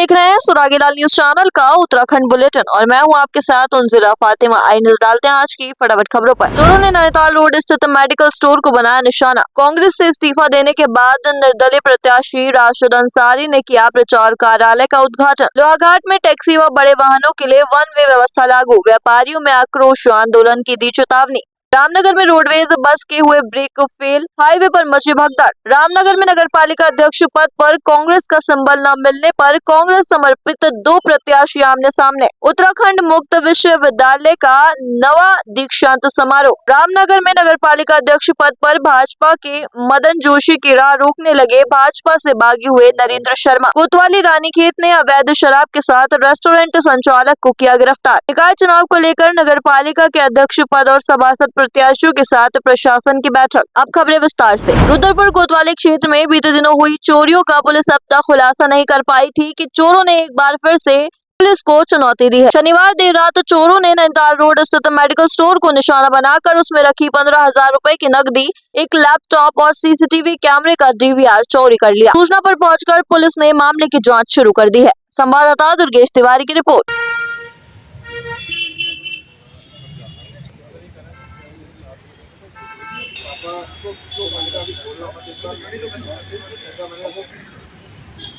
देख रहे हैं सुरागीलाल न्यूज चैनल का उत्तराखंड बुलेटिन और मैं हूं आपके साथ उनजिला फातिमा। आइए नजर डालते हैं आज की फटाफट खबरों पर। चोरों ने नैनीताल रोड स्थित मेडिकल स्टोर को बनाया निशाना। कांग्रेस से इस्तीफा देने के बाद निर्दलीय प्रत्याशी राशिद अंसारी ने किया प्रचार कार्यालय का उद्घाटन। लोहाघाट में टैक्सी व बड़े वाहनों के लिए वन वे व्यवस्था लागू। व्यापारियों में आक्रोश, आंदोलन की दी चेतावनी। रामनगर में रोडवेज बस के हुए ब्रेक फेल, हाईवे पर मची भगदड़। रामनगर में नगरपालिका अध्यक्ष पद पर कांग्रेस का संबल न मिलने पर कांग्रेस समर्पित दो प्रत्याशी आमने सामने। उत्तराखंड मुक्त विश्वविद्यालय का नवा दीक्षांत समारोह। रामनगर में नगरपालिका अध्यक्ष पद पर भाजपा के मदन जोशी की राह रोकने लगे भाजपा से बागी हुए नरेंद्र शर्मा। कोतवाली रानीखेत ने अवैध शराब के साथ रेस्टोरेंट संचालक को किया गिरफ्तार। निकाय चुनाव को लेकर नगरपालिका के अध्यक्ष पद और सभासद प्रत्याशियों के साथ प्रशासन की बैठक। अब खबरें विस्तार से। रुद्रपुर कोतवाली क्षेत्र में बीते दिनों हुई चोरियों का पुलिस अब तक खुलासा नहीं कर पाई थी कि चोरों ने एक बार फिर से पुलिस को चुनौती दी है। शनिवार देर रात चोरों ने नैनीताल रोड स्थित मेडिकल स्टोर को निशाना बनाकर उसमें रखी 15,000 रुपए की नकदी, एक लैपटॉप और सीसीटीवी कैमरे का डीवीआर चोरी कर लिया। सूचना पर पहुंचकर पुलिस ने मामले की जाँच शुरू कर दी है। संवाददाता दुर्गेश तिवारी की रिपोर्ट।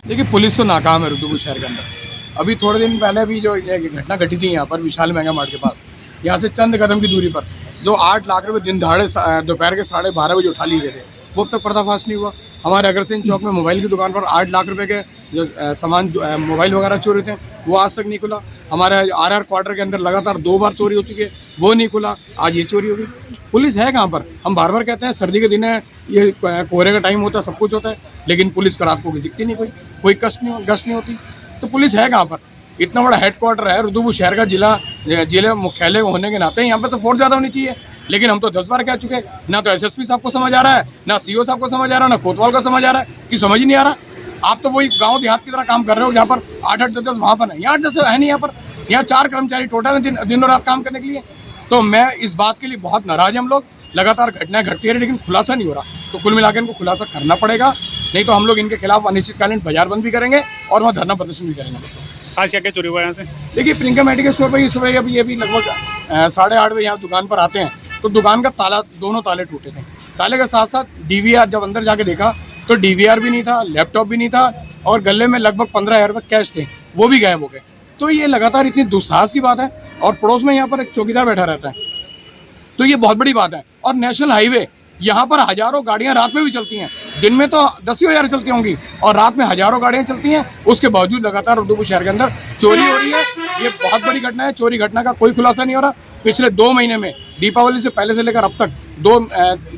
देखिए, पुलिस तो नाकाम है रुद्रपुर शहर के अंदर। अभी थोड़े दिन पहले भी जो घटना घटी थी यहाँ पर विशाल मेगा मार्ट के पास, यहाँ से चंद कदम की दूरी पर जो 8 लाख रुपए दिन दहाड़े दोपहर के 12:30 बजे उठा लिए गए थे, वो अब तक पर्दाफाश नहीं हुआ। हमारे अग्रसेन चौक में मोबाइल की दुकान पर 8 लाख रुपए के जो सामान मोबाइल वगैरह चोरी थे, वो आज तक नहीं खुला। हमारे RR क्वार्टर के अंदर लगातार 2 बार चोरी हो चुकी है, वो नहीं खुला। आज ये चोरी होगी। पुलिस है कहाँ पर? हम बार बार कहते हैं सर्दी के दिन है, ये कोहरे का टाइम होता है, सब कुछ होता है, लेकिन पुलिस का रात को दिखती नहीं, कोई गश्त नहीं होती। तो पुलिस है कहाँ पर? इतना बड़ा हेडक्वार्टर है रुद्रपुर शहर का, जिला मुख्यालय होने के नाते यहाँ पर तो फोर्स ज़्यादा होनी चाहिए। लेकिन हम तो 10 बार कह चुके हैं, ना तो SSP साहब को समझ आ रहा है, ना CO साहब को समझ आ रहा है, ना कोतवाल को समझ आ रहा है, कि समझ ही नहीं आ रहा। आप तो वही गांव देहात की तरह काम कर रहे हो, जहाँ पर 8-8, 10-10 वहाँ पर है, यहाँ 8-10 है नहीं। यहाँ पर यहाँ 4 कर्मचारी टोटल है दिनों रात काम करने के लिए। तो मैं इस बात के लिए बहुत नाराज। हम लोग लगातार घटनाएं घटती है, लेकिन खुलासा नहीं हो रहा। तो कुल मिलाकर इनको खुलासा करना पड़ेगा, नहीं तो हम लोग इनके खिलाफ अनिश्चितकालीन बाजार बंद भी करेंगे और वहाँ धरना प्रदर्शन भी करेंगे। आज क्या क्या चोरी हुआ यहाँ से? देखिए, प्रियंका मेडिकल स्टोर पर सुबह अभी लगभग 8:30 बजे यहाँ दुकान पर आते हैं, तो दुकान का ताला, दोनों ताले टूटे थे। ताले के साथ साथ DVR, जब अंदर जाके देखा तो DVR भी नहीं था, लैपटॉप भी नहीं था, और गले में लगभग 15,000 रुपये कैश थे, वो भी गायब हो गए। तो ये लगातार इतनी दुस्साहस की बात है। और पड़ोस में यहाँ पर एक चौकीदार बैठा रहता है, तो ये बहुत बड़ी बात है। और नेशनल हाईवे, यहाँ पर हजारों गाड़ियाँ रात में भी चलती हैं, दिन में तो 10,000 चलती होंगी, और रात में हजारों गाड़ियाँ चलती हैं। उसके बावजूद लगातार रुद्रपुर शहर के अंदर चोरी हो रही है। ये बहुत बड़ी घटना है। चोरी घटना का कोई खुलासा नहीं हो रहा। पिछले 2 महीने में, दीपावली से पहले से लेकर अब तक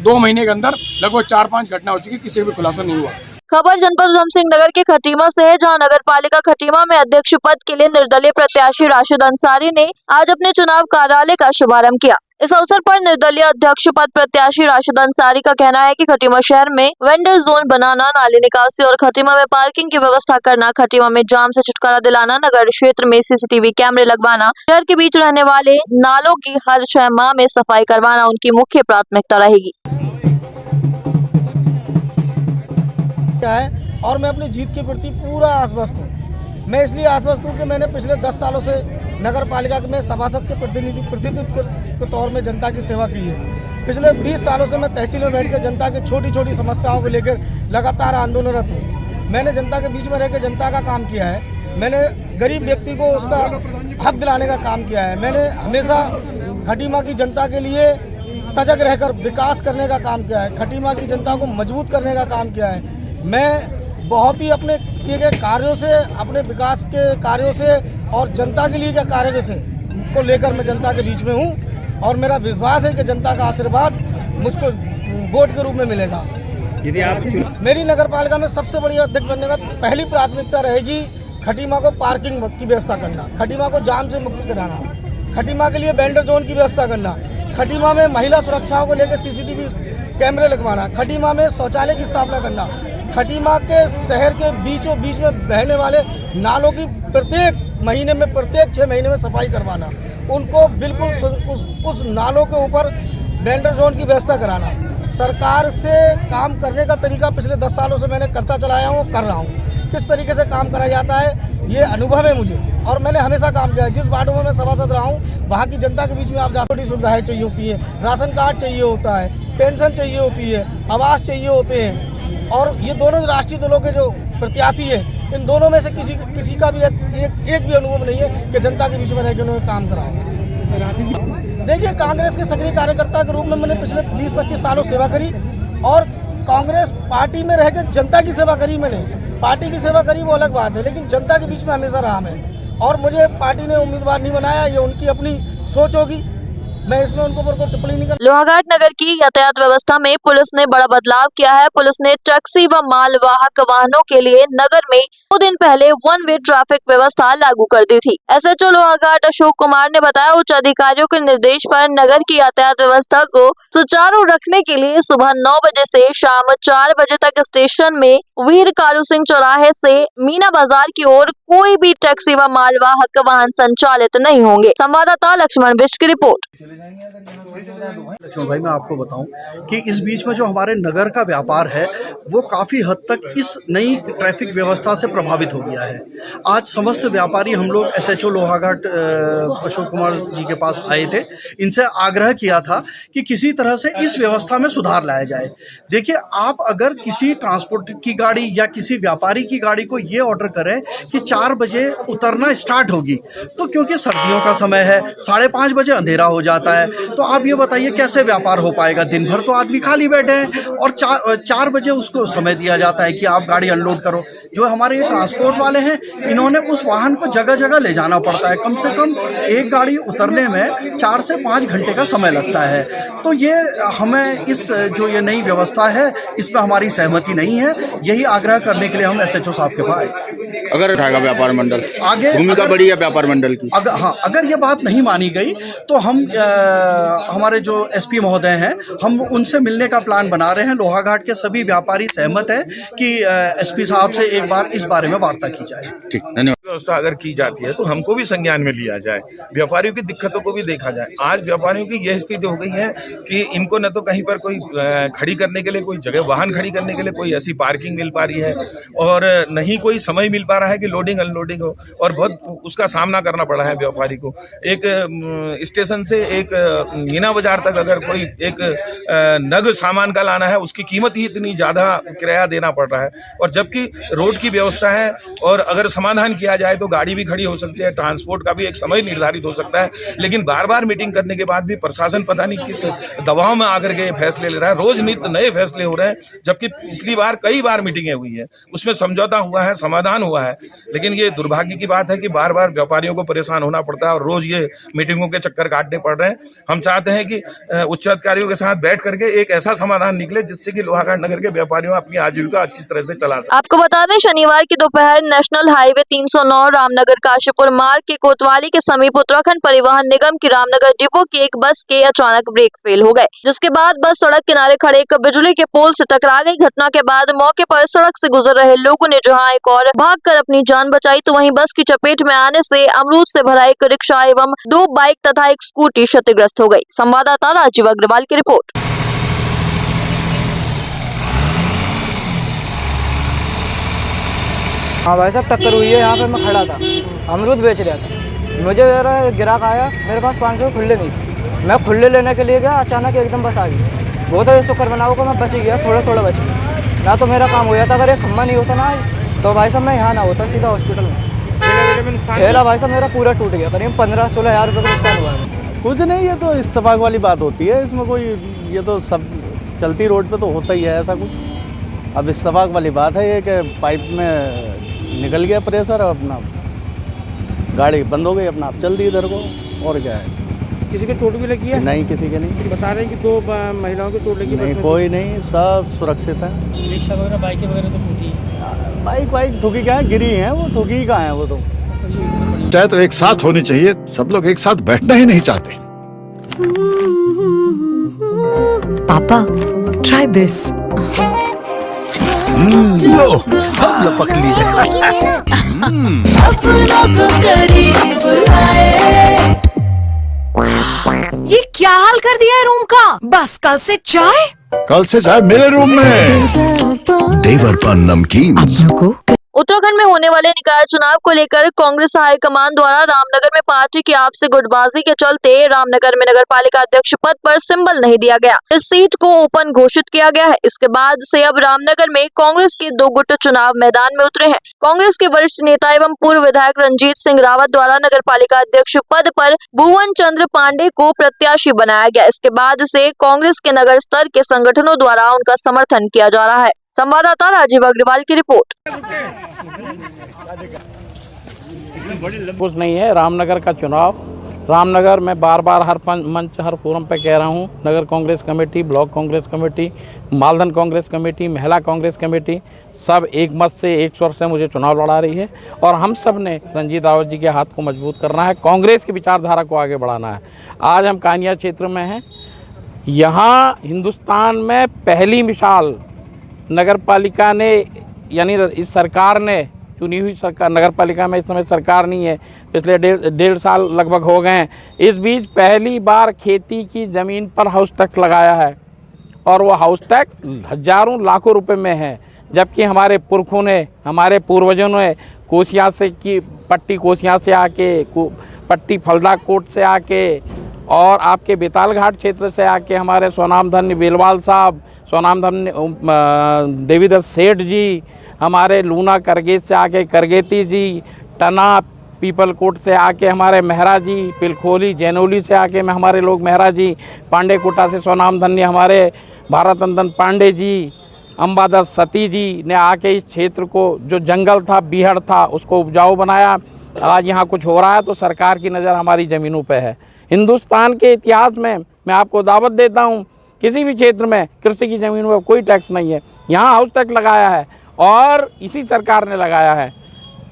2 महीने के अंदर लगभग 4-5 घटना हो चुकी, किसी भी खुलासा नहीं हुआ। खबर जनपद उधम सिंह नगर के खटीमा से है, जहां नगर पालिका खटीमा में अध्यक्ष पद के लिए निर्दलीय प्रत्याशी राशिद अंसारी ने आज अपने चुनाव कार्यालय का शुभारंभ किया। इस अवसर पर निर्दलीय अध्यक्ष पद प्रत्याशी राशिद अंसारी का कहना है कि खटीमा शहर में वेंडर जोन बनाना, नाली निकासी और खटीमा में पार्किंग की व्यवस्था करना, खटीमा में जाम से छुटकारा दिलाना, नगर क्षेत्र में CCTV कैमरे लगवाना, शहर के बीच रहने वाले नालों की हर 6 माह में सफाई करवाना उनकी मुख्य प्राथमिकता रहेगी। है और मैं अपनी जीत के प्रति पूरा आश्वस्त हूँ। मैं इसलिए आश्वस्त हूँ कि मैंने पिछले 10 सालों से नगर पालिका में सभासद के प्रतिनिधित्व के तौर में जनता की सेवा की है। पिछले 20 सालों से मैं तहसील में बैठ कर जनता के छोटी छोटी समस्याओं को लेकर लगातार आंदोलनरत हूँ। मैंने जनता के बीच में रहकर जनता का काम किया है। मैंने गरीब व्यक्ति को उसका हक दिलाने का काम किया है। मैंने हमेशा खटीमा की जनता के लिए सजग रहकर विकास करने का काम किया है। खटीमा की जनता को मजबूत करने का काम किया है। मैं बहुत ही अपने किए गए कार्यों से, अपने विकास के कार्यों से और जनता के लिए के कार्यों से को लेकर मैं जनता के बीच में हूं, और मेरा विश्वास है कि जनता का आशीर्वाद मुझको वोट के रूप में मिलेगा। यदि आप मेरी नगर पालिका में सबसे बड़ी अध्यक्ष बनने का पहली प्राथमिकता रहेगी खटीमा को पार्किंग की व्यवस्था करना, खटीमा को जाम से मुक्त कराना, खटीमा के लिए वेंडर जोन की व्यवस्था करना, खटीमा में महिला सुरक्षाओं को लेकर CCTV कैमरे लगवाना, खटीमा में शौचालय की स्थापना करना, खटीमा के शहर के बीचों बीच में बहने वाले नालों की प्रत्येक 6 महीने में सफाई करवाना, उनको बिल्कुल उस नालों के ऊपर वेंडर जोन की व्यवस्था कराना। सरकार से काम करने का तरीका पिछले 10 सालों से मैंने करता चलाया हूँ, कर रहा हूँ। किस तरीके से काम करा जाता है ये अनुभव है मुझे, और मैंने हमेशा काम किया है। जिस वार्डों में मैं सभासद रहा हूँ वहाँ की जनता के बीच में आप जाकर सुविधाएं चाहिए होती है, राशन कार्ड चाहिए होता है, पेंशन चाहिए होती है, आवास चाहिए होते हैं, और ये दोनों राष्ट्रीय दलों के जो प्रत्याशी है इन दोनों में से किसी का भी एक भी अनुभव नहीं है कि जनता के बीच में रह के उन्होंने काम करा हो। देखिए, कांग्रेस के सक्रिय कार्यकर्ता के रूप में मैंने पिछले 20-25 सालों सेवा करी, और कांग्रेस पार्टी में रह के जनता की सेवा करी। मैंने पार्टी की सेवा करी वो अलग बात है, लेकिन जनता के बीच में हमेशा रहा मैं, और मुझे पार्टी ने उम्मीदवार नहीं बनाया, ये उनकी अपनी सोच होगी, मैं इसमें उनको ऊपर कोई टिप्पणी नहीं कर। लोहाघाट नगर की यातायात व्यवस्था में पुलिस ने बड़ा बदलाव किया है। पुलिस ने टैक्सी व मालवाहक वाहनों के लिए नगर में 2 दिन पहले 1 वे ट्रैफिक व्यवस्था लागू कर दी थी। एसएचओ लोहाघाट अशोक कुमार ने बताया, उच्च अधिकारियों के निर्देश पर नगर की यातायात व्यवस्था को सुचारू रखने के लिए सुबह 9 बजे से शाम 4 बजे तक स्टेशन में वीर कालू सिंह चौराहे से मीना बाजार की ओर कोई भी टैक्सी व मालवाहक वाहन संचालित नहीं होंगे। संवाददाता लक्ष्मण बिष्ट की रिपोर्ट। लक्ष्मण भाई, मैं आपको बताऊं कि इस बीच में जो हमारे नगर का व्यापार है वो काफ़ी हद तक इस नई ट्रैफिक व्यवस्था से प्रभावित हो गया है। आज समस्त व्यापारी हम लोग एसएचओ लोहाघाट अशोक कुमार जी के पास आए थे, इनसे आग्रह किया था कि किसी तरह से इस व्यवस्था में सुधार लाया जाए। देखिए, आप अगर किसी ट्रांसपोर्ट की गाड़ी या किसी व्यापारी की गाड़ी को ये ऑर्डर करें कि 4 बजे उतरना स्टार्ट होगी, तो क्योंकि सर्दियों का समय है, 5:30 बजे अंधेरा हो जाता है, तो आप ये बताइए कैसे व्यापार हो पाएगा। दिन भर तो आदमी खाली बैठे हैं और 4 बजे उसको समय दिया जाता है कि आप गाड़ी अनलोड करो। जो हमारे ये ट्रांसपोर्ट वाले हैं, इन्होंने उस वाहन को जगह जगह ले जाना पड़ता है। कम से कम एक गाड़ी उतरने में 4 से 5 घंटे का समय लगता है। तो ये हमें इस जो ये नई व्यवस्था है इसमें हमारी सहमति नहीं है। यही आग्रह करने के लिए हम एसएचओ साहब के पास आए। अगर उठाएगा व्यापार मंडल आगे भूमिका बड़ी है व्यापार मंडल की, अगर ये बात नहीं मानी गई तो हम हमारे जो एसपी महोदय हैं, हम उनसे मिलने का प्लान बना रहे हैं। लोहाघाट के सभी व्यापारी सहमत हैं कि एसपी साहब से एक बार इस बारे में वार्ता की जाए। ठीक, धन्यवाद। व्यवस्था अगर की जाती है तो हमको भी संज्ञान में लिया जाए, व्यापारियों की दिक्कतों को भी देखा जाए। आज व्यापारियों की यह स्थिति हो गई है कि इनको न तो कहीं पर कोई खड़ी करने के लिए कोई जगह, वाहन खड़ी करने के लिए कोई ऐसी पार्किंग मिल पा रही है, और नहीं कोई समय मिल पा रहा है कि लोडिंग अनलोडिंग हो, और बहुत उसका सामना करना पड़ा है व्यापारी को। एक स्टेशन से एक मीना बाजार तक अगर कोई एक नग सामान का लाना है, उसकी कीमत ही इतनी ज़्यादा किराया देना पड़ रहा है, और जबकि रोड की व्यवस्था है, और अगर समाधान किया जाए तो गाड़ी भी खड़ी हो सकती है, ट्रांसपोर्ट का भी एक समय निर्धारित हो सकता है। लेकिन बार बार मीटिंग करने के बाद भी प्रशासन पता नहीं किस दबाव में आकर के फैसले ले रहा है। रोज नित्य नए फैसले हो रहे हैं, जबकि पिछली बार कई बार मीटिंगें हुई है, उसमें समझौता हुआ है, समाधान हुआ है। लेकिन ये दुर्भाग्य की बात है कि बार बार व्यापारियों को परेशान होना पड़ता है और रोज ये मीटिंगों के चक्कर काटने पड़ रहे हैं। हम चाहते हैं कि उच्च अधिकारियों के साथ बैठ करके एक ऐसा समाधान निकले जिससे कि लोहाघाट नगर के व्यापारियों अपनी आजीविका अच्छी तरह से चला सके। आपको बता दें, शनिवार की दोपहर नेशनल हाईवे 309 रामनगर काशीपुर मार्ग के कोतवाली के समीप उत्तराखंड परिवहन निगम की रामनगर डिपो की एक बस के अचानक ब्रेक फेल हो गए, जिसके बाद बस सड़क किनारे खड़े एक बिजली के पोल से टकरा गई। घटना के बाद मौके पर सड़क से गुजर रहे लोगों ने जहां एक और भागकर अपनी जान बचाई, तो वहीं बस की चपेट में आने से अमरूद से भरा एक रिक्शा एवं 2 बाइक तथा एक स्कूटी क्षतिग्रस्त हो गई। संवाददाता राजीव अग्रवाल की रिपोर्ट। हाँ भाई साहब, टक्कर हुई है। यहाँ पे मैं खड़ा था, अमरूद बेच रहा था। मुझे मेरा ग्राहक आया, मेरे पास 500 खुले नहीं थे। मैं खुले लेने के लिए गया, अचानक एकदम बस आ गई। वो तो शुक्र बनाओ को मैं बच ही गया, थोड़ा थोड़ा बच गया, ना तो मेरा काम हो जाता। अगर ये खम्मा नहीं होता ना तो भाई साहब मैं यहाँ ना होता, सीधा हॉस्पिटल में। ठेला भाई साहब मेरा पूरा टूट गया, करीब 15-16 हज़ार रुपये का नुकसान हुआ है। कुछ नहीं, ये तो इस सवाग वाली बात होती है, इसमें कोई, ये तो सब चलती रोड पे तो होता ही है ऐसा कुछ। अब इस सवाग वाली बात है ये कि पाइप में निकल गया प्रेशर, और अपना गाड़ी बंद हो गई, अपना आप चल दी इधर को, और क्या है। किसी के चोट भी लगी है? नहीं, किसी के नहीं। बता रहे हैं कि 2 महिलाओं की चोट लगी? नहीं, कोई नहीं, सब सुरक्षित है। रिक्शा वगैरह, बाइकें वगैरह तो टूटी है? बाइक ठुकी क्या है, गिरी हैं वो, ठुकी कहाँ है वो तो। चाहे तो एक साथ होनी चाहिए, सब लोग एक साथ बैठना ही नहीं चाहते। पापा, ट्राई दिस। लो, सब लपक ली। ये क्या हाल कर दिया है रूम का? बस कल से चाय मेरे रूम में। देवर पान नमकीन। उत्तराखंड में होने वाले निकाय चुनाव को लेकर कांग्रेस हाईकमान द्वारा रामनगर में पार्टी की आपसी गुटबाजी के चलते रामनगर में नगरपालिका अध्यक्ष पद पर सिंबल नहीं दिया गया। इस सीट को ओपन घोषित किया गया है। इसके बाद से अब रामनगर में कांग्रेस के 2 गुट चुनाव मैदान में उतरे हैं। कांग्रेस के वरिष्ठ नेता एवं पूर्व विधायक रंजीत सिंह रावत द्वारा नगरपालिका अध्यक्ष पद पर भुवन चंद्र पांडे को प्रत्याशी बनाया गया। इसके बाद से कांग्रेस के नगर स्तर के संगठनों द्वारा उनका समर्थन किया जा रहा है। संवाददाता राजीव अग्रवाल की रिपोर्ट। कुछ नहीं है। रामनगर का चुनाव, रामनगर में बार बार हर मंच हर फोरम पे कह रहा हूँ, नगर Congress committee, block Congress committee, Maldhan Congress committee, महिला कांग्रेस कमेटी सब एक मत से एक स्वर से मुझे चुनाव लड़ा रही है और हम सब ने रंजीत रावत जी के हाथ को मजबूत करना है, कांग्रेस की विचारधारा को आगे बढ़ाना है। आज हम कानिया क्षेत्र में हैं। यहाँ हिंदुस्तान में पहली मिसाल नगर पालिका ने, यानी इस सरकार ने, चुनी हुई सरकार, नगर पालिका में इस समय सरकार नहीं है, पिछले डेढ़ साल लगभग हो गए हैं। इस बीच पहली बार खेती की ज़मीन पर हाउस टैक्स लगाया है और वो हाउस टैक्स हजारों लाखों रुपए में है, जबकि हमारे पुरखों ने, हमारे पूर्वजों ने कोसिया से की पट्टी, कोसिया से आके पट्टी फलदा कोट से आके और आपके बेताल घाट क्षेत्र से आके हमारे सोनामधन्य बेलवाल साहब, सोनामधन्य देवीदत्त सेठ जी, हमारे लूना करगेत से आके करगेती जी, टना पीपल कोट से आके हमारे मेहरा जी, पिलखोली जैनोली से आके हमारे लोग मेहरा जी, पांडे कोटा से सोनामधन्य हमारे भारत नंदन पांडे जी, अंबादास सती जी ने आके इस क्षेत्र को, जो जंगल था, बीहड़ था, उसको उपजाऊ बनाया। आज यहाँ कुछ हो रहा है तो सरकार की नज़र हमारी ज़मीनों पे है। हिंदुस्तान के इतिहास में मैं आपको दावत देता हूँ, किसी भी क्षेत्र में कृषि की ज़मीनों पर कोई टैक्स नहीं है। यहाँ हाउस टैक्स लगाया है और इसी सरकार ने लगाया है।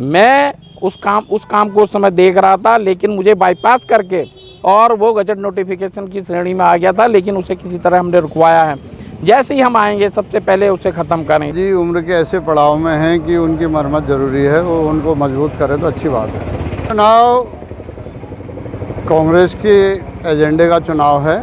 मैं उस काम को उस समय देख रहा था, लेकिन मुझे बाईपास करके और वो गजट नोटिफिकेशन की श्रेणी में आ गया था, लेकिन उसे किसी तरह हमने रुकवाया है। जैसे ही हम आएंगे सबसे पहले उसे ख़त्म करें। जी, उम्र के ऐसे पड़ाव में हैं कि उनकी मरम्मत ज़रूरी है, वो उनको मजबूत करें तो अच्छी बात है। चुनाव कांग्रेस के एजेंडे का चुनाव है,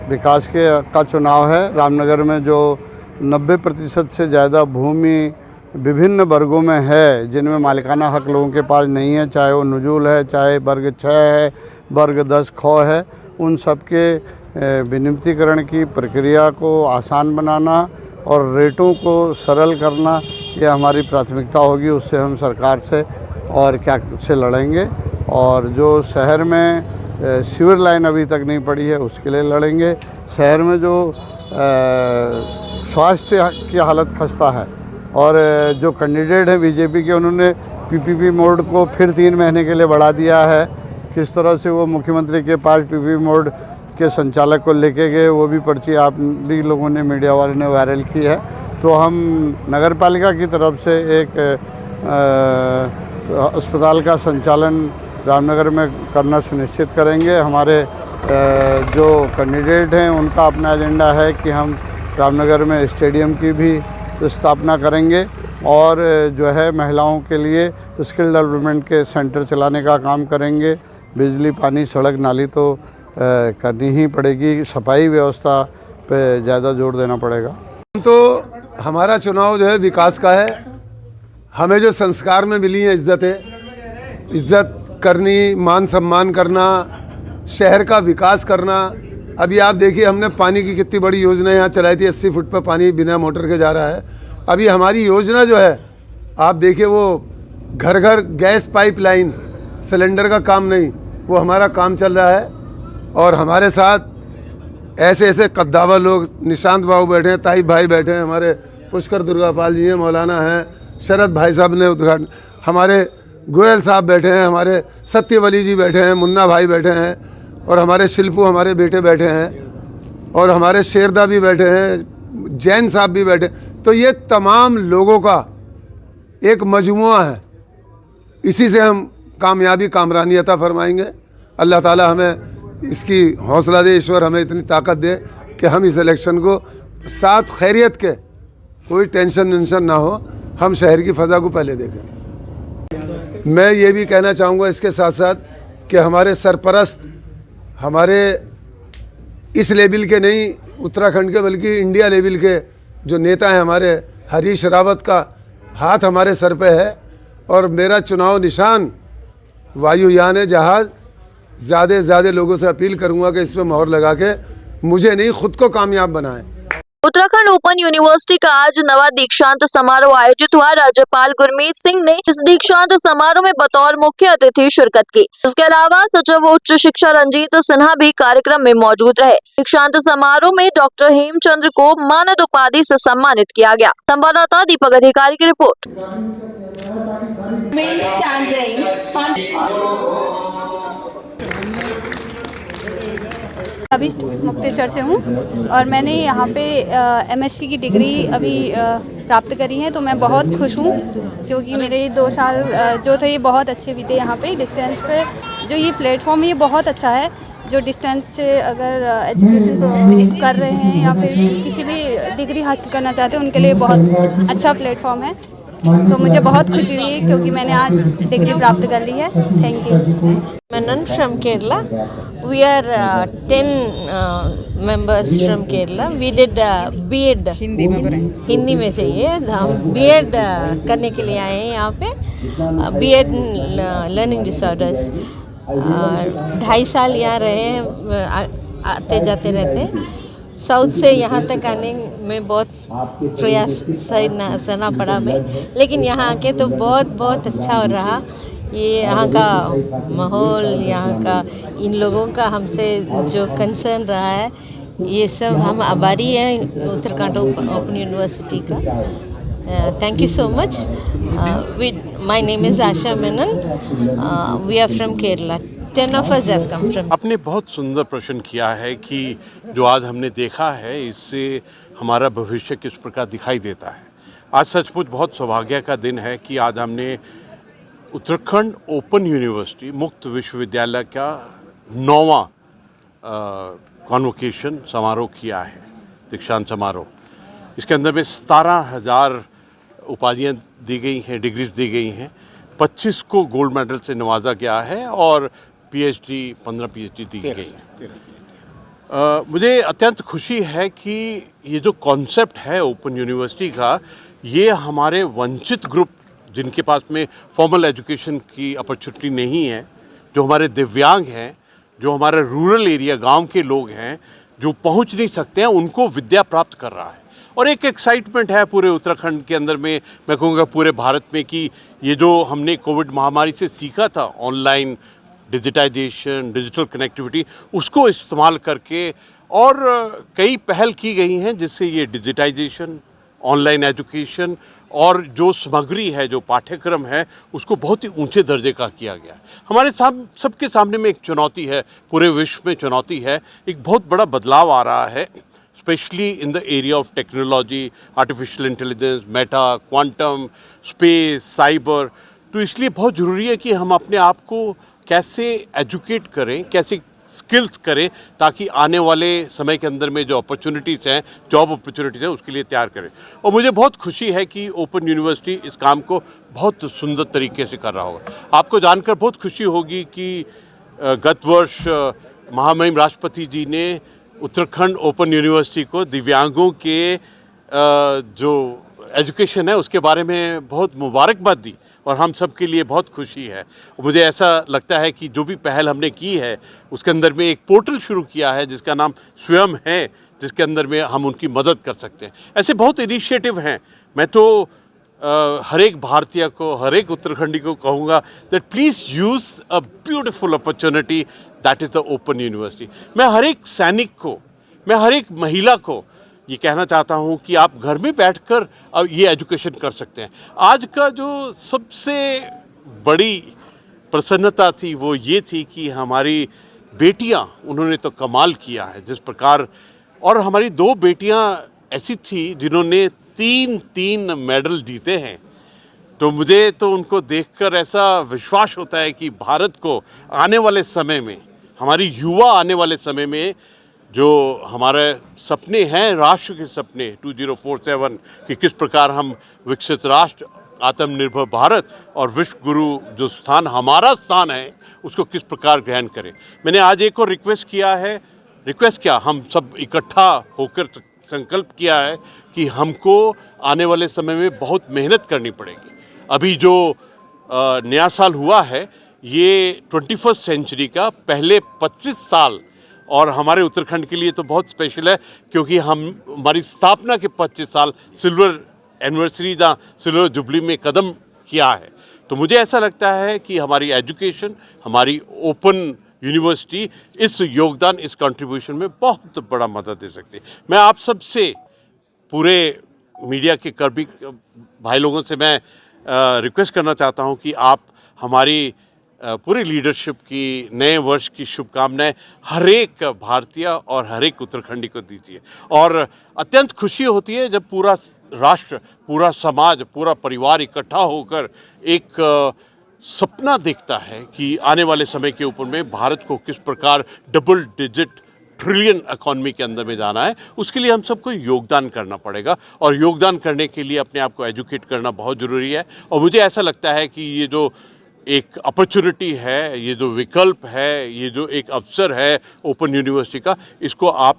विकास का चुनाव है। रामनगर में जो 90% से ज़्यादा भूमि विभिन्न वर्गों में है, जिनमें मालिकाना हक लोगों के पास नहीं है, चाहे वो नजूल है, चाहे वर्ग 6 है, वर्ग 10 ख है, उन सब के विनिमतीकरण की प्रक्रिया को आसान बनाना और रेटों को सरल करना, ये हमारी प्राथमिकता होगी। उससे हम सरकार से और क्या से लड़ेंगे। और जो शहर में सीवर लाइन अभी तक नहीं पड़ी है, उसके लिए लड़ेंगे। शहर में जो स्वास्थ्य की हालत खस्ता है और जो कैंडिडेट हैं बीजेपी के, उन्होंने पीपीपी मोड को फिर 3 महीने के लिए बढ़ा दिया है। किस तरह से वो मुख्यमंत्री के पास पीपीपी मोड के संचालक को लेके गए, वो भी पर्ची आप भी लोगों ने, मीडिया वाले ने वायरल की है। तो हम नगर पालिका की तरफ से एक अस्पताल का संचालन रामनगर में करना सुनिश्चित करेंगे। हमारे जो कैंडिडेट हैं उनका अपना एजेंडा है कि हम रामनगर में स्टेडियम की भी स्थापना करेंगे और जो है महिलाओं के लिए स्किल डेवलपमेंट के सेंटर चलाने का काम करेंगे। बिजली, पानी, सड़क, नाली तो करनी ही पड़ेगी। सफाई व्यवस्था पे ज़्यादा जोर देना पड़ेगा। तो हमारा चुनाव जो है विकास का है। हमें जो संस्कार में मिली है इज्जत है, इज्जत करनी, मान सम्मान करना, शहर का विकास करना। अभी आप देखिए, हमने पानी की कितनी बड़ी योजना यहाँ चलाई थी। 80 फुट पर पानी बिना मोटर के जा रहा है। अभी हमारी योजना जो है, आप देखिए, वो घर घर गैस पाइपलाइन, सिलेंडर का काम नहीं, वो हमारा काम चल रहा है। और हमारे साथ ऐसे ऐसे कद्दावर लोग, निशांत बाबू बैठे हैं, ताइब भाई बैठे हैं, हमारे पुष्कर दुर्गापाल जी हैं, मौलाना हैं, शरद भाई साहब ने उद्घाटन, हमारे गोयल साहब बैठे हैं, हमारे सत्यवली जी बैठे हैं, मुन्ना भाई बैठे हैं, और हमारे शिल्पू, हमारे बेटे बैठे हैं, और हमारे शेरदा भी बैठे हैं, जैन साहब भी बैठे। तो ये तमाम लोगों का एक मजमुआ है। इसी से हम कामयाबी, कामरानी अता फरमाएंगे। अल्लाह ताला हमें इसकी हौसला दे, ईश्वर हमें इतनी ताकत दे कि हम इस इलेक्शन को साथ खैरियत के, कोई टेंशन वेंशन ना हो, हम शहर की फ़ज़ा को पहले देखें। मैं ये भी कहना चाहूँगा इसके साथ साथ कि हमारे सरपरस्त, हमारे इस लेवल के नहीं उत्तराखंड के बल्कि इंडिया लेवल के जो नेता हैं, हमारे हरीश रावत का हाथ हमारे सर पे है और मेरा चुनाव निशान वायुयान है, जहाज़। ज़्यादा से ज़्यादा लोगों से अपील करूंगा कि इस पर मोहर लगा के मुझे नहीं, खुद को कामयाब बनाएं। उत्तराखंड ओपन यूनिवर्सिटी का आज नवा दीक्षांत समारोह आयोजित हुआ। राज्यपाल गुरमीत सिंह ने इस दीक्षांत समारोह में बतौर मुख्य अतिथि शिरकत की। इसके अलावा सचिव उच्च शिक्षा रंजीत सिन्हा भी कार्यक्रम में मौजूद रहे। दीक्षांत समारोह में डॉक्टर हेमचंद्र को मानद उपाधि से सम्मानित किया गया। संवाददाता दीपक अधिकारी की रिपोर्ट। अभी मुक्तेश्वर से हूँ और मैंने यहाँ पे एमएससी की डिग्री अभी प्राप्त करी है, तो मैं बहुत खुश हूँ क्योंकि मेरे 2 साल जो थे ये बहुत अच्छे बीते यहाँ पे। डिस्टेंस पे जो ये प्लेटफॉर्म ये बहुत अच्छा है, जो डिस्टेंस से अगर एजुकेशन कर रहे हैं या फिर किसी भी डिग्री हासिल करना चाहते हैं उनके लिए बहुत अच्छा प्लेटफॉर्म है। तो मुझे बहुत खुशी हुई क्योंकि मैंने आज डिग्री प्राप्त कर ली है। Thank you. Menon from Kerala. We are 10 members from Kerala. We did B.Ed. Hindi में चाहिए, हम B.Ed करने के लिए आए हैं यहाँ पे। B.Ed learning disorders. 2.5 साल यहाँ रहे, आते जाते रहते। साउथ से यहाँ तक आने में बहुत प्रयास सहना पड़ा हमें, लेकिन यहाँ आके तो बहुत अच्छा हो रहा। ये यहाँ का माहौल, यहाँ का इन लोगों का हमसे जो कंसर्न रहा है, ये सब हम आभारी हैं उत्तराखंड ओपन यूनिवर्सिटी का। Thank you so much. My name is Asha Menon. We are from Kerala. 10 of us have come from। आपने बहुत सुंदर प्रश्न किया है कि जो आज हमने देखा है इससे हमारा भविष्य किस प्रकार दिखाई देता है। आज सचमुच बहुत सौभाग्य का दिन है कि आज हमने उत्तराखंड ओपन यूनिवर्सिटी मुक्त विश्वविद्यालय का 9वां कॉन्वोकेशन समारोह किया है, दीक्षांत समारोह। इसके अंदर में 17,000 उपाधियाँ दी गई हैं, डिग्रीज दी गई हैं। 25 को गोल्ड मेडल से नवाजा गया है और PhD 15 PhD दी गई है। मुझे अत्यंत खुशी है कि ये जो कॉन्सेप्ट है ओपन यूनिवर्सिटी का, ये हमारे वंचित ग्रुप जिनके पास में फॉर्मल एजुकेशन की अपॉर्चुनिटी नहीं है, जो हमारे दिव्यांग हैं, जो हमारे रूरल एरिया गांव के लोग हैं, जो पहुंच नहीं सकते हैं, उनको विद्या प्राप्त कर रहा है। और एक एक्साइटमेंट है पूरे उत्तराखंड के अंदर में, मैं कहूँगा पूरे भारत में, कि ये जो हमने कोविड महामारी से सीखा था, ऑनलाइन डिजिटाइजेशन, डिजिटल कनेक्टिविटी, उसको इस्तेमाल करके और कई पहल की गई हैं जिससे ये डिजिटाइजेशन, ऑनलाइन एजुकेशन और जो सामग्री है, जो पाठ्यक्रम है, उसको बहुत ही ऊंचे दर्जे का किया गया है। हमारे सबके सामने में एक चुनौती है, पूरे विश्व में चुनौती है, एक बहुत बड़ा बदलाव आ रहा है, specially in the area of technology, artificial intelligence, Meta, quantum, space, cyber. तो इसलिए बहुत ज़रूरी है कि हम अपने आप को कैसे एजुकेट करें, कैसे स्किल्स करें, ताकि आने वाले समय के अंदर में जो अपॉर्चुनिटीज़ हैं, जॉब अपॉर्चुनिटीज़ हैं, उसके लिए तैयार करें। और मुझे बहुत खुशी है कि ओपन यूनिवर्सिटी इस काम को बहुत सुंदर तरीके से कर रहा होगा। आपको जानकर बहुत खुशी होगी कि गत वर्ष महामहिम राष्ट्रपति जी ने उत्तराखंड ओपन यूनिवर्सिटी को दिव्यांगों के जो एजुकेशन है उसके बारे में बहुत मुबारकबाद दी, और हम सब के लिए बहुत खुशी है। मुझे ऐसा लगता है कि जो भी पहल हमने की है उसके अंदर में एक पोर्टल शुरू किया है जिसका नाम स्वयं है, जिसके अंदर में हम उनकी मदद कर सकते हैं। ऐसे बहुत इनिशिएटिव हैं। मैं तो हर एक भारतीय को, हर एक उत्तराखंडी को कहूँगा that please use a beautiful opportunity that is the open university. मैं हर एक सैनिक को, मैं हर एक महिला को ये कहना चाहता हूँ कि आप घर में बैठकर अब ये एजुकेशन कर सकते हैं। आज का जो सबसे बड़ी प्रसन्नता थी वो ये थी कि हमारी बेटियाँ, उन्होंने तो कमाल किया है जिस प्रकार, और हमारी 2 बेटियाँ ऐसी थी जिन्होंने 3 मेडल जीते हैं। तो मुझे तो उनको देखकर ऐसा विश्वास होता है कि भारत को आने वाले समय में, हमारी युवा आने वाले समय में जो हमारे सपने हैं, राष्ट्र के सपने 2047 कि किस प्रकार हम विकसित राष्ट्र, आत्मनिर्भर भारत और विश्व गुरु जो स्थान हमारा स्थान है उसको किस प्रकार ग्रहण करें। मैंने आज एक और रिक्वेस्ट किया है रिक्वेस्ट किया, हम सब इकट्ठा होकर संकल्प किया है कि हमको आने वाले समय में बहुत मेहनत करनी पड़ेगी। अभी जो नया साल हुआ है ये 21st सेंचुरी का पहले 25 साल और हमारे उत्तराखंड के लिए तो बहुत स्पेशल है क्योंकि हमारी स्थापना के 25 साल सिल्वर एनिवर्सरी दा सिल्वर जुबली में कदम किया है। तो मुझे ऐसा लगता है कि हमारी एजुकेशन, हमारी ओपन यूनिवर्सिटी इस योगदान, इस कंट्रीब्यूशन में बहुत बड़ा मदद दे सकती है। मैं आप सब से, पूरे मीडिया के कर्मी भाई लोगों से मैं रिक्वेस्ट करना चाहता हूं कि आप हमारी पूरी लीडरशिप की नए वर्ष की शुभकामनाएं हर एक भारतीय और हर एक उत्तराखंडी को दीजिए। और अत्यंत खुशी होती है जब पूरा राष्ट्र, पूरा समाज, पूरा परिवार इकट्ठा होकर एक सपना देखता है कि आने वाले समय के ऊपर में भारत को किस प्रकार डबल डिजिट ट्रिलियन इकॉनमी के अंदर में जाना है। उसके लिए हम सबको योगदान करना पड़ेगा और योगदान करने के लिए अपने आप को एजुकेट करना बहुत ज़रूरी है। और मुझे ऐसा लगता है कि ये जो एक अपॉर्चुनिटी है, ये जो विकल्प है, ये जो एक अवसर है ओपन यूनिवर्सिटी का, इसको आप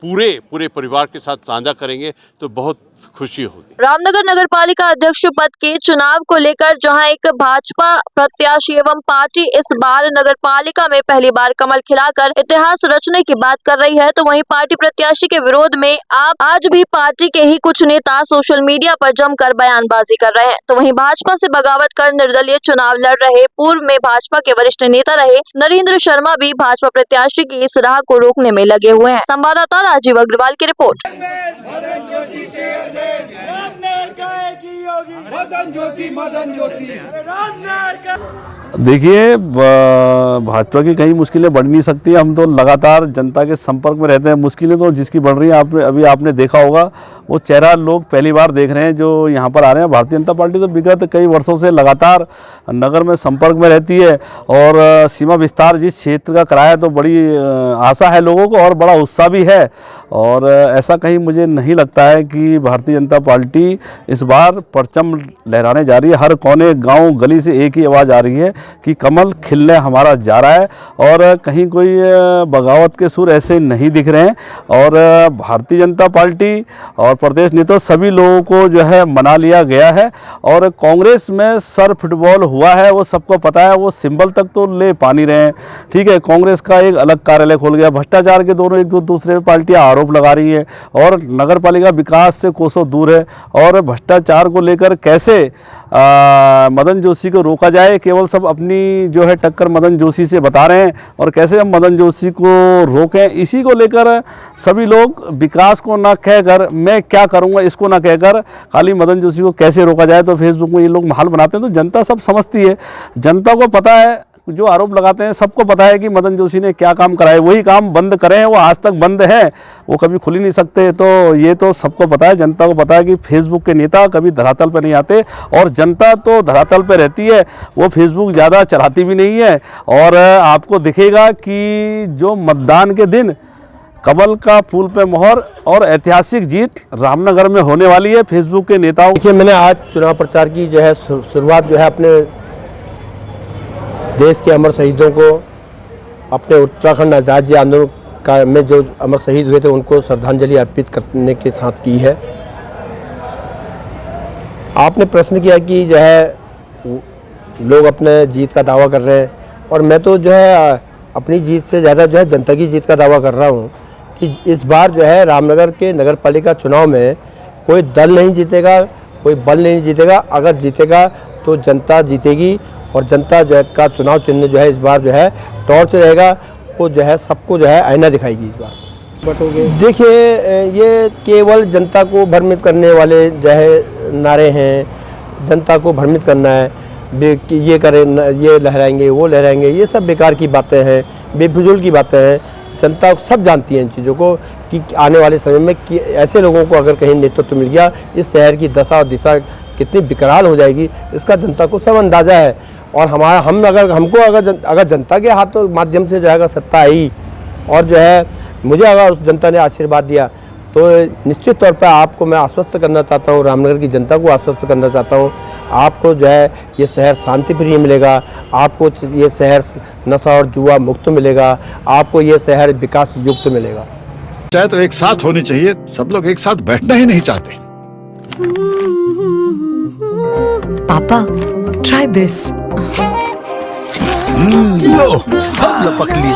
पूरे परिवार के साथ साझा करेंगे तो बहुत खुशी होगी। रामनगर नगर पालिका अध्यक्ष पद के चुनाव को लेकर जहां एक भाजपा प्रत्याशी एवं पार्टी इस बार नगर पालिका में पहली बार कमल खिलाकर इतिहास रचने की बात कर रही है, तो वहीं पार्टी प्रत्याशी के विरोध में आज भी पार्टी के ही कुछ नेता सोशल मीडिया पर जमकर बयानबाजी कर रहे हैं। तो वहीं भाजपा से बगावत कर निर्दलीय चुनाव लड़ रहे पूर्व में भाजपा के वरिष्ठ नेता रहे नरेंद्र शर्मा भी भाजपा प्रत्याशी की इस राह को रोकने में लगे हुए हैं। संवाददाता राजीव अग्रवाल की रिपोर्ट। देखिए, भाजपा की कई मुश्किलें बढ़ नहीं सकती। हम तो लगातार जनता के संपर्क में रहते हैं। मुश्किलें तो जिसकी बढ़ रही हैं आपने देखा होगा, वो चेहरा लोग पहली बार देख रहे हैं जो यहाँ पर आ रहे हैं। भारतीय जनता पार्टी तो विगत कई वर्षों से लगातार नगर में संपर्क में रहती है और सीमा विस्तार जिस क्षेत्र का कराया तो बड़ी आशा है लोगों को और बड़ा उत्साह भी है। और ऐसा कहीं मुझे नहीं लगता है कि भारतीय जनता पार्टी इस बार परचम लहराने जा रही है। हर कोने, गांव, गली से एक ही आवाज़ आ रही है कि कमल खिलने हमारा जा रहा है और कहीं कोई बगावत के सुर ऐसे नहीं दिख रहे हैं। और भारतीय जनता पार्टी और प्रदेश नेता सभी लोगों को जो है मना लिया गया है। और कांग्रेस में सर फुटबॉल हुआ है, वो सबको पता है। वो सिंबल तक तो ले पा नहीं रहे हैं। ठीक है, कांग्रेस का एक अलग कार्यालय खोल गया। भ्रष्टाचार के दोनों एक दूसरे पर पार्टियां आरोप लगा रही है और नगर पालिका विकास से कोसों दूर है। और भ्रष्टाचार को लेकर कैसे मदन जोशी को रोका जाए, केवल सब अपनी जो है टक्कर मदन जोशी से बता रहे हैं और कैसे हम मदन जोशी को रोकें, इसी को लेकर सभी लोग विकास को ना कहकर मैं क्या करूंगा इसको ना कहकर खाली मदन जोशी को कैसे रोका जाए तो फेसबुक में ये लोग माहौल बनाते हैं। तो जनता सब समझती है, जनता को पता है, जो आरोप लगाते हैं सबको पता है कि मदन जोशी ने क्या काम कराए। वही काम बंद करे हैं, वो आज तक बंद है, वो कभी खुल ही नहीं सकते। तो ये तो सबको पता है, जनता को पता है कि फेसबुक के नेता कभी धरातल पर नहीं आते और जनता तो धरातल पर रहती है, वो फेसबुक ज़्यादा चलाती भी नहीं है। और आपको दिखेगा कि जो मतदान के दिन कमल का फूल पे मोहर और ऐतिहासिक जीत रामनगर में होने वाली है फेसबुक के नेताओं। देखिए, मैंने आज चुनाव प्रचार की जो है शुरुआत जो है अपने देश के अमर शहीदों को, अपने उत्तराखंड राज्य आंदोलन में जो अमर शहीद हुए थे उनको श्रद्धांजलि अर्पित करने के साथ की है। आपने प्रश्न किया कि जो है लोग अपने जीत का दावा कर रहे हैं और मैं तो जो है अपनी जीत से ज़्यादा जो है जनता की जीत का दावा कर रहा हूँ कि इस बार जो है रामनगर के नगर पालिका चुनाव में कोई दल नहीं जीतेगा, कोई बल नहीं जीतेगा। अगर जीतेगा तो जनता जीतेगी और जनता जो है का चुनाव चिन्ह जो है इस बार जो है टॉर्च रहेगा। वो जो है सबको जो है आईना दिखाएगी इस बार। देखिए, ये केवल जनता को भ्रमित करने वाले जो है नारे हैं। जनता को भ्रमित करना है कि ये करें, ये लहराएंगे, वो लहराएंगे, ये सब बेकार की बातें हैं, बेफिजूल की बातें हैं। जनता सब जानती है इन चीज़ों को कि आने वाले समय में कि ऐसे लोगों को अगर कहीं नेतृत्व मिल गया, इस शहर की दशा और दिशा कितनी विकराल हो जाएगी इसका जनता को सब अंदाज़ा है। और अगर जनता के हाथों माध्यम से जो है सत्ता आई और जो है मुझे अगर उस जनता ने आशीर्वाद दिया तो निश्चित तौर पर आपको मैं आश्वस्त करना चाहता हूँ, रामनगर की जनता को आश्वस्त करना चाहता हूँ आपको जो है ये शहर शांति प्रिय मिलेगा, आपको ये शहर नशा और जुआ मुक्त मिलेगा, आपको ये शहर विकास युक्त मिलेगा। चाहे तो एक साथ होनी चाहिए, सब लोग एक साथ बैठना ही नहीं चाहते। पापा ट्राई दिस। लो सब लपक लिए।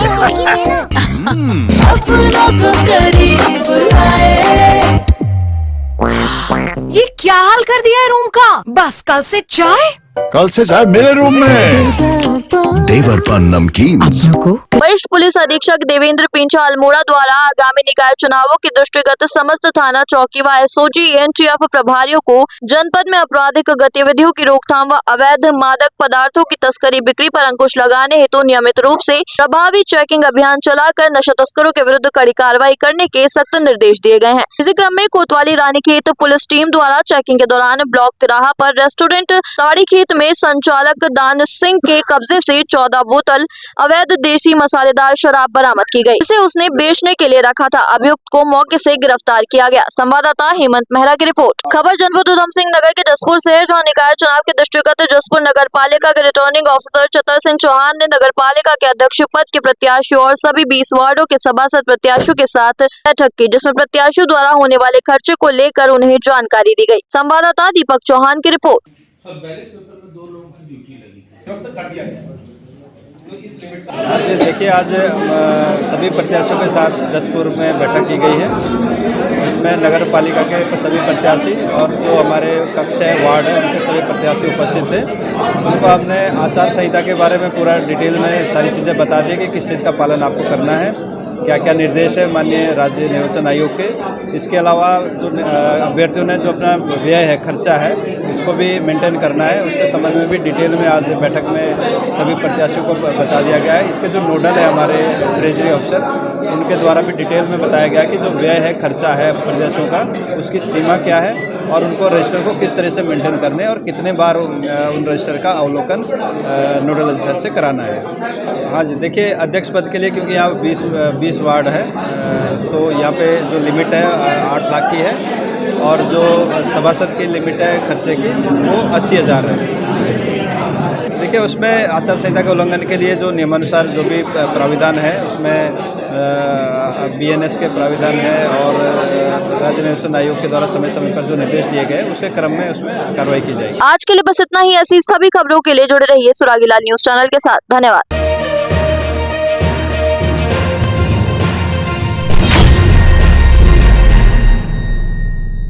ये क्या हाल कर दिया है रूम का? बस कल से चाय कल से चाय मेरे रूम में। देवर पान नमकीन। वरिष्ठ पुलिस अधीक्षक देवेंद्र पिंचा अल्मोड़ा द्वारा आगामी निकाय चुनावों के दृष्टिगत समस्त थाना चौकी व एसओजी एनटीएफ प्रभारियों को जनपद में आपराधिक गतिविधियों की रोकथाम व अवैध मादक पदार्थों की तस्करी बिक्री पर अंकुश लगाने हेतु नियमित रूप से प्रभावी चेकिंग अभियान चलाकर नशा तस्करों के विरुद्ध कड़ी कार्रवाई करने के सख्त निर्देश दिए गए हैं। इसी क्रम में कोतवाली रानीखेत पुलिस टीम द्वारा चेकिंग के दौरान ब्लॉक तिराहा पर रेस्टोरेंट साड़ीखेत में संचालक दान सिंह के कब्जे से 14 बोतल अवैध देसी मसालेदार शराब बरामद की गई, जिसे उसने बेचने के लिए रखा था। अभियुक्त को मौके से गिरफ्तार किया गया। संवाददाता हेमंत मेहरा की रिपोर्ट। खबर जनपद उधम सिंह नगर के जसपुर से है, जहां निकाय चुनाव के दृष्टिगत जसपुर नगर पालिका के रिटर्निंग ऑफिसर चतर सिंह चौहान ने नगर पालिका के अध्यक्ष पद के प्रत्याशियों और सभी 20 वार्डो के सभासद प्रत्याशियों के साथ बैठक की, जिसमें प्रत्याशियों द्वारा होने वाले खर्चे को लेकर उन्हें जानकारी दी गई। संवाददाता दीपक चौहान की रिपोर्ट। आज देखिए, आज सभी प्रत्याशियों के साथ जसपुर में बैठक की गई है। इसमें नगर पालिका के सभी प्रत्याशी और जो हमारे कक्ष है, वार्ड है, उनके सभी प्रत्याशी उपस्थित थे। उनको हमने आचार संहिता के बारे में पूरा डिटेल में सारी चीज़ें बता दी कि किस चीज़ का पालन आपको करना है, क्या क्या निर्देश है माननीय राज्य निर्वाचन आयोग के। इसके अलावा जो अभ्यर्थियों ने जो अपना व्यय है, खर्चा है, उसको भी मेंटेन करना है। उसके संबंध में भी डिटेल में आज बैठक में सभी प्रत्याशियों को बता दिया गया है। इसके जो नोडल है हमारे ट्रेजरी अफसर, उनके द्वारा भी डिटेल में बताया गया कि जो व्यय है, खर्चा है प्रत्याशियों का, उसकी सीमा क्या है और उनको रजिस्टर को किस तरह से मेंटेन करने और कितने बार उन रजिस्टर का अवलोकन नोडल अधिकारी से कराना है। हाँ जी, देखिए, अध्यक्ष पद के लिए क्योंकि यहाँ 20 वार्ड है, तो यहाँ पे जो लिमिट है 8 लाख की है और जो सभासद की लिमिट है खर्चे की वो 80,000 है। देखिए, उसमें आचार संहिता के उल्लंघन के लिए जो नियमानुसार जो भी प्राविधान है, उसमें बीएनएस के प्राविधान है और राज्य निर्वाचन आयोग के द्वारा समय समय पर जो निर्देश दिए गए उसके क्रम में उसमें कार्रवाई की जाएगी। आज के लिए बस इतना ही। ऐसी सभी खबरों के लिए जुड़े रहिए सुरागीलाल न्यूज चैनल के साथ। धन्यवाद।